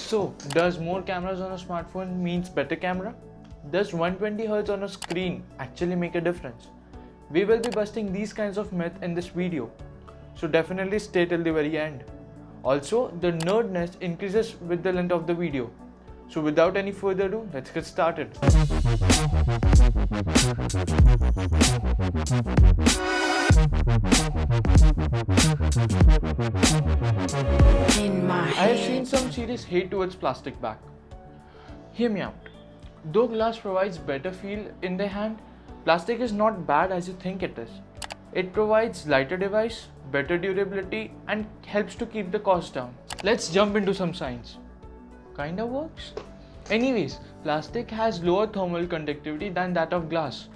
So, does more cameras on a smartphone means better camera? Does 120Hz on a screen actually make a difference? We will be busting these kinds of myths in this video, so definitely stay till the very end. Also, the nerdness increases with the length of the video. So without any further ado, let's get started. I have seen some serious hate towards plastic back. Hear me out. Though glass provides better feel in the hand, plastic is not bad as you think it is. It provides lighter device, better durability and helps to keep the cost down. Let's jump into some science. Kinda works. Anyways, plastic has lower thermal conductivity than that of glass.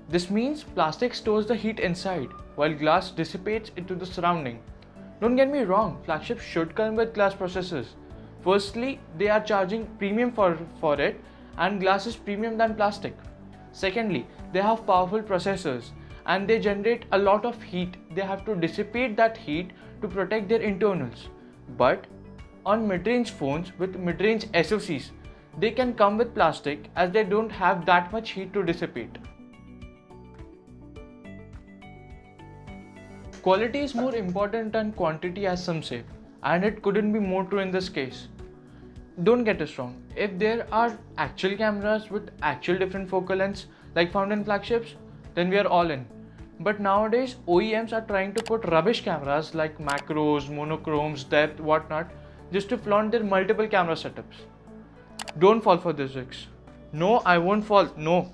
This means plastic stores the heat inside, while glass dissipates into the surrounding. Don't get me wrong, flagships should come with glass processors. Firstly, they are charging premium for it, and glass is premium than plastic. Secondly, they have powerful processors and they generate a lot of heat. They have to dissipate that heat to protect their internals. But on mid-range phones with mid-range SoCs, they can come with plastic as they don't have that much heat to dissipate. Quality is more important than quantity as some say, and it couldn't be more true in this case. Don't get us wrong, if there are actual cameras with actual different focal lengths like found in flagships, then we are all in. But nowadays, OEMs are trying to put rubbish cameras like macros, monochromes, depth, whatnot, just to flaunt their multiple camera setups. Don't fall for this, Zix. No, I won't fall, no.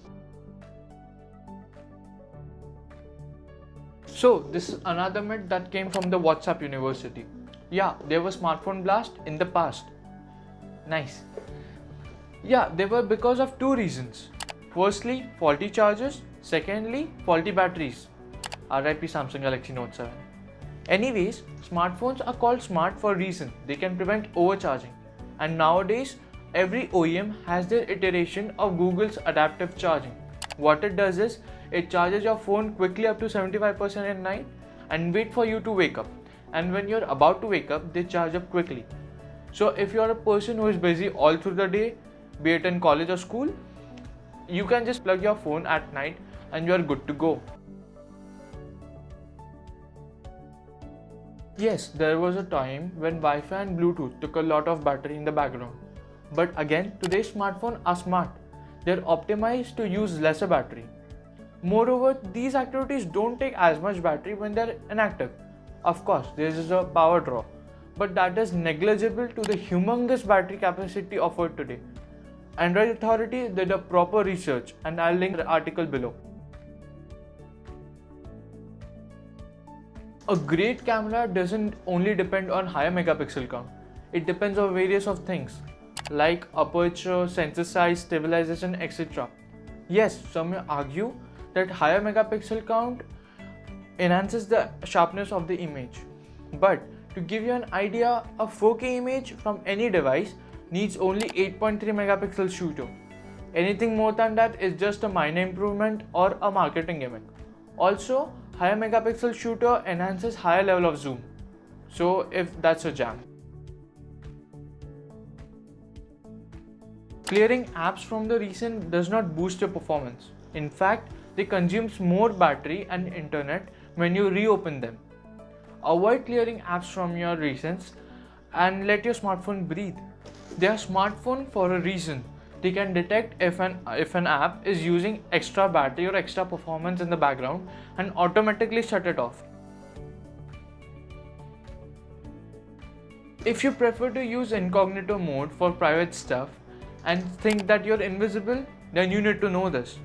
So, this is another myth that came from the WhatsApp University. Yeah, there was smartphone blast in the past. Nice. Yeah, they were because of two reasons. Firstly, faulty chargers. Secondly, faulty batteries. RIP Samsung Galaxy Note 7. Anyways, smartphones are called smart for a reason. They can prevent overcharging. And nowadays, every OEM has their iteration of Google's adaptive charging. What it does is, it charges your phone quickly up to 75% in night and wait for you to wake up. And when you're about to wake up, they charge up quickly. So if you're a person who is busy all through the day, be it in college or school, you can just plug your phone at night and you are good to go. Yes, there was a time when Wi-Fi and Bluetooth took a lot of battery in the background. But again, today's smartphones are smart. They're optimized to use lesser battery. Moreover, these activities don't take as much battery when they're inactive. Of course, there is a power draw, but that is negligible to the humongous battery capacity offered today. Android Authority did a proper research and I'll link the article below. A great camera doesn't only depend on higher megapixel count. It depends on various of things like aperture, sensor size, stabilization, etc. Yes, some may argue that higher megapixel count enhances the sharpness of the image. But to give you an idea, a 4K image from any device needs only 8.3 megapixel shooter. Anything more than that is just a minor improvement or a marketing gimmick. Also, higher megapixel shooter enhances higher level of zoom. So if that's a jam. Clearing apps from the recent does not boost your performance. In fact, they consume more battery and internet when you reopen them. Avoid clearing apps from your recents and let your smartphone breathe. They are smartphone for a reason. They can detect if an app is using extra battery or extra performance in the background and automatically shut it off. If you prefer to use incognito mode for private stuff and think that you're invisible, then you need to know this.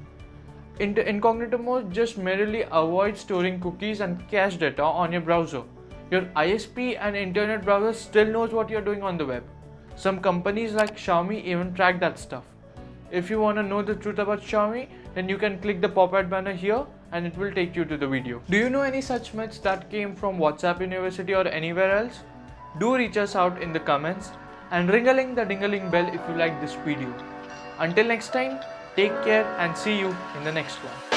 Incognito mode just merely avoids storing cookies and cache data on your browser. Your ISP and internet browser still knows what you're doing on the web. Some companies like Xiaomi even track that stuff. If you want to know the truth about Xiaomi, then you can click the pop-up banner here and it will take you to the video. Do you know any such myths that came from WhatsApp University or anywhere else? Do reach us out in the comments and ring-a-ling the ding-a-ling bell if you like this video. Until next time, take care and see you in the next one.